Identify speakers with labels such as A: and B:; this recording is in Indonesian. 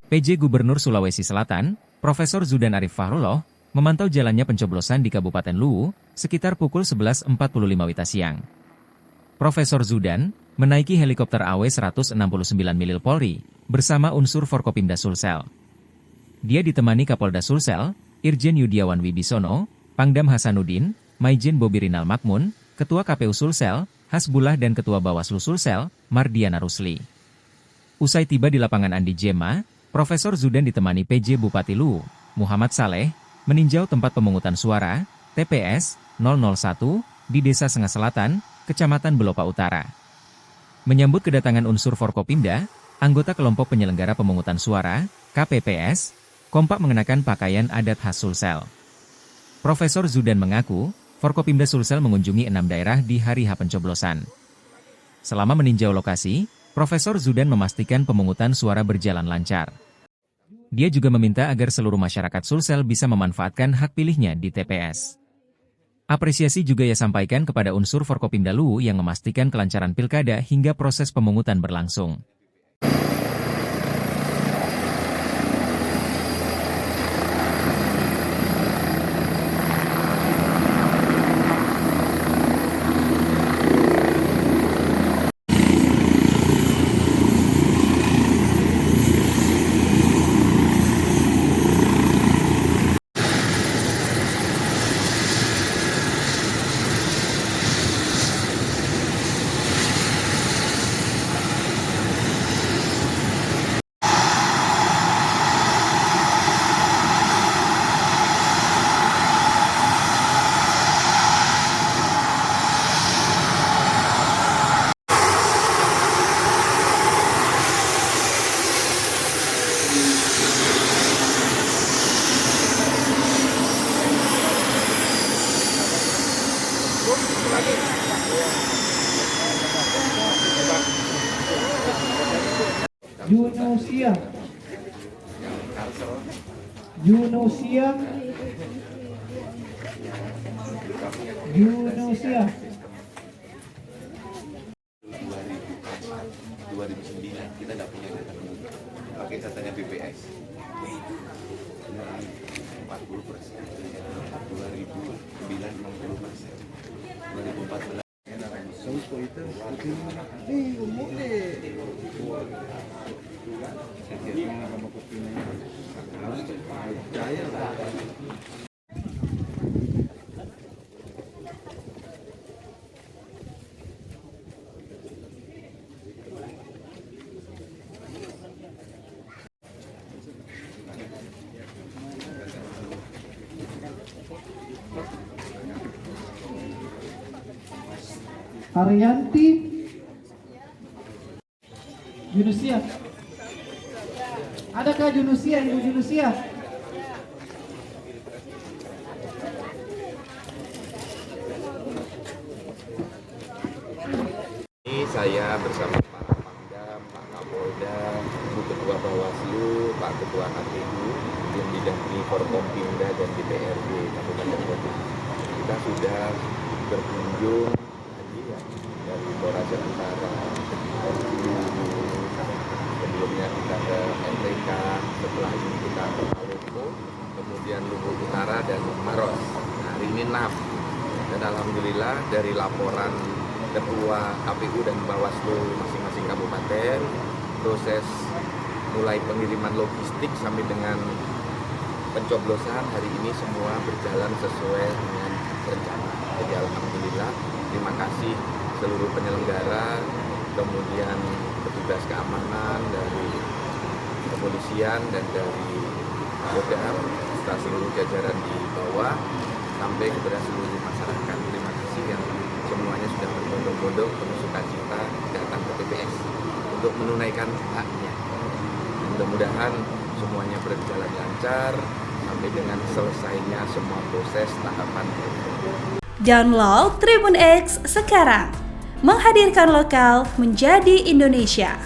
A: PJ Gubernur Sulawesi Selatan, Profesor Zudan Arif Fahrullah, memantau jalannya pencoblosan di Kabupaten Luwu sekitar pukul 11.45 WITA siang. Profesor Zudan menaiki helikopter AW169 milik Polri bersama unsur Forkopimda Sulsel. Dia ditemani Kapolda Sulsel, Irjen Yudiawan Wibisono, Pangdam Hasanuddin, Maijen Bobi Rinal Makmun, Ketua KPU Sulsel, Hasbullah dan Ketua Bawaslu Sulsel, Mardiana Rusli. Usai tiba di lapangan Andi Jema, Profesor Zudan ditemani PJ Bupati Luwu, Muhammad Saleh, meninjau tempat pemungutan suara, TPS 001, di Desa Sengah Selatan, Kecamatan Belopa Utara. Menyambut kedatangan unsur Forkopimda, anggota kelompok penyelenggara pemungutan suara, KPPS, kompak mengenakan pakaian adat khas Sulsel. Profesor Zudan mengaku, Forkopimda Sulsel mengunjungi 6 daerah di hari H pencoblosan. Selama meninjau lokasi, Profesor Zudan memastikan pemungutan suara berjalan lancar. Dia juga meminta agar seluruh masyarakat Sulsel bisa memanfaatkan hak pilihnya di TPS. Apresiasi juga ia sampaikan kepada unsur Forkopimda Luwu yang memastikan kelancaran pilkada hingga proses pemungutan berlangsung.
B: Yunusia, Yunusia, Yunusia.
C: 2009 kita nggak punya data pakai datanya BPS 40%, 2009 60%, 2014
B: Arianti, Yunusia. Adakah Yunusia, Ibu Yunusia?
C: Ini saya bersama Pak Pangdam, Pak Kapolda, Bu Ketua Bawaslu, Pak Ketua KPU yang didampingi Forkopimda dan DPRD Kabupaten Kota. Kita sudah berkunjung dari Toraja Utara, sebelumnya kita ke NTK, setelah ini kita ke Maluku, kemudian Luwu Utara dan Maros. Nah, hari ini 6. Dan alhamdulillah dari laporan Ketua KPU dan Bawaslu masing-masing kabupaten, proses mulai pengiriman logistik sampai dengan pencoblosan hari ini semua berjalan sesuai dengan rencana. Jadi alhamdulillah, terima kasih seluruh penyelenggara, kemudian petugas keamanan dari kepolisian dan dari Kodam, serta seluruh jajaran di bawah, sampai kepada seluruh masyarakat. Terima kasih yang semuanya sudah berbondong-bondong penuh sukacita datang ke TPS untuk menunaikan haknya. Mudah-mudahan semuanya berjalan lancar sampai dengan selesainya semua proses tahapan.
D: Download Tribun X sekarang, menghadirkan lokal menjadi Indonesia.